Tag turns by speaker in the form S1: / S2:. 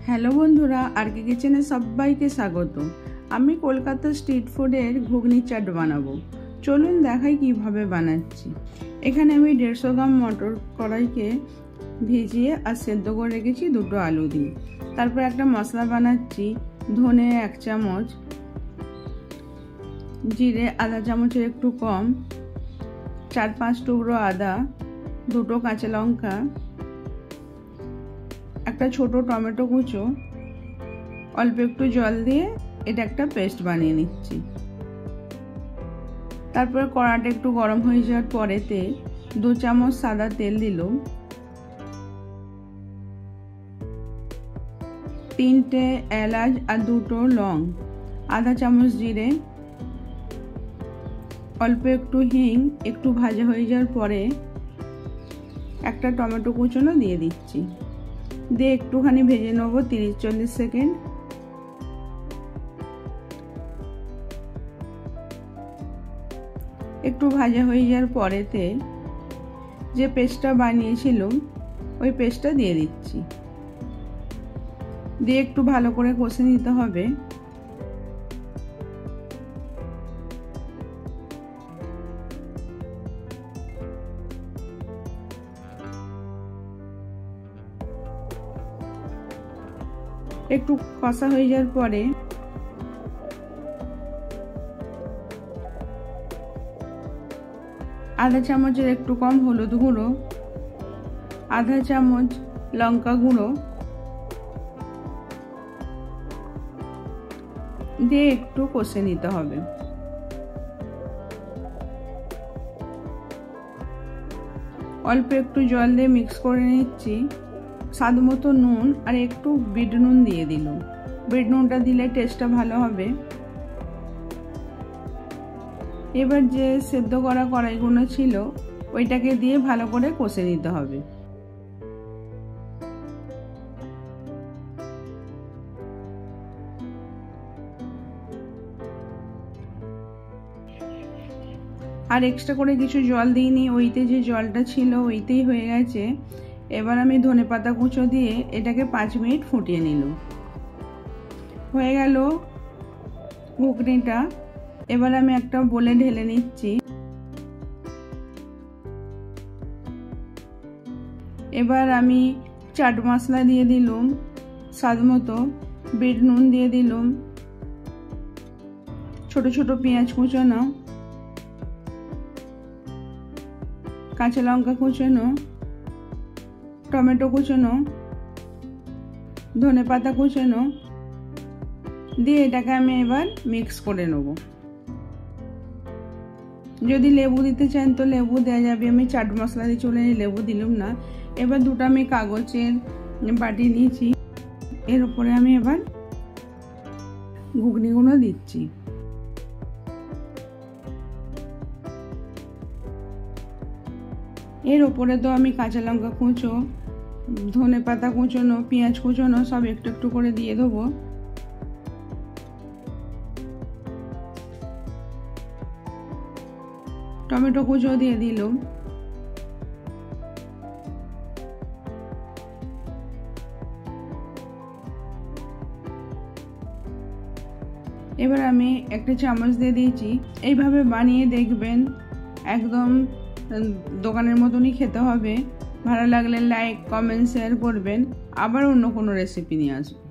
S1: Hello বন্ধুরা, আরকে কিচেনে সবাইকে স্বাগত। আমি কলকাতা স্ট্রিট ফুডের ঘুগনি চাট বানাবো। চলুন দেখাই কিভাবে বানাচ্ছি। এখানে আমি 150 গ্রাম মটর কড়াইকে ভিজিয়ে আর সেদ্ধ করে রেখেছি 2টো আলু দিয়ে। তারপর একটা মশলা বানাচ্ছি। ধনে 1 চামচ, জিরে আধা চামচের একটু কম, 4-5 টুকরো আদা, 2টো কাঁচা লঙ্কা, একটা ছোট টমেটো কুচো, অল্প একটু জল দিয়ে এটা একটা পেস্ট বানিয়ে নিচ্ছি। তারপর কড়াটা একটু গরম হয়ে যাওয়ার পরেতে 2 চামচ সাদা তেল দিলাম, 3টে এলাচ আর 2টো লং, আধা চামচ জিরে, অল্প একটু হিং। একটু ভাজা হয়ে যাওয়ার পরে একটা টমেটো কুচোনো দিয়ে দিচ্ছি, দিয়ে একটুখানি ভেজে নেব 30-40 সেকেন্ড। একটু ভাজা হয়ে যাওয়ার পরেতে যে পেস্টটা বানিয়েছিলাম ওই পেস্টটা দিয়ে দিচ্ছি, দিয়ে একটু ভালো করে কষে নিতে হবে। একটু কষা হয়ে যাওয়ার পরে আধা চামচের একটু কম হলুদ গুঁড়ো, আধা চামচ লঙ্কা গুঁড়ো দিয়ে একটু কষে নিতে হবে। অল্প একটু জল দিয়ে মিক্স করে নিচ্ছি। স্বাদ মতো নুন আর একটু বিট নুন দিয়ে দিলাম। বিট নুনটা দিলে টেস্টটা ভালো হবে। এবার যে সেদ্ধ করা কড়াইগুলো ছিল ওইটাকে দিয়ে ভালো করে কষে নিতে হবে। আর এক্সট্রা করে কিছু জল দিইনি, ওইতে যে জলটা ছিল ওইতেই হয়ে গেছে। এবার আমি ধনেপাতা কুচো দিয়ে এটাকে 5 মিনিট ফুটিয়ে নিলাম। হয়ে গেল ঘুগনিটা। এবার আমি একটা বলে ঢেলে নিচ্ছি। এবার আমি চাট মশলা দিয়ে দিলাম, স্বাদ মতো বিট নুন দিয়ে দিলাম, ছোট ছোট পেঁয়াজ কুচোনো, কাঁচা লঙ্কা কুচোনো, টমেটো কুচোনো, ধনেপাতা কুচোনো দিয়ে এটাকে আমি এবার মিক্স করে নেব। যদি লেবু দিতে চান তো লেবু দেওয়া যাবে। আমি চাট মশলা দিয়ে চলে লেবু দিলাম না। এবার 2টো আমি কাগজের বাটি নিয়েছি, এর উপরে আমি এবার ঘুগনিগুলো দিচ্ছি। এর উপরে তো আমি কাঁচা লঙ্কা কুচো, ধনেপাতা কুচোনো, পেঁয়াজ কুচোনো সব একটু একটু করে দিয়ে দেবো। টমেটো কুচো দিয়ে দিলাম। এবার আমি একটা চামচ দিয়ে দিয়েছি। এইভাবে বানিয়ে দেখবেন, একদম দোকানের মতনই খেতে হবে। ভালো লাগলে লাইক, কমেন্ট, শেয়ার করবেন। আবার অন্য কোনো রেসিপি নিয়ে আসবো।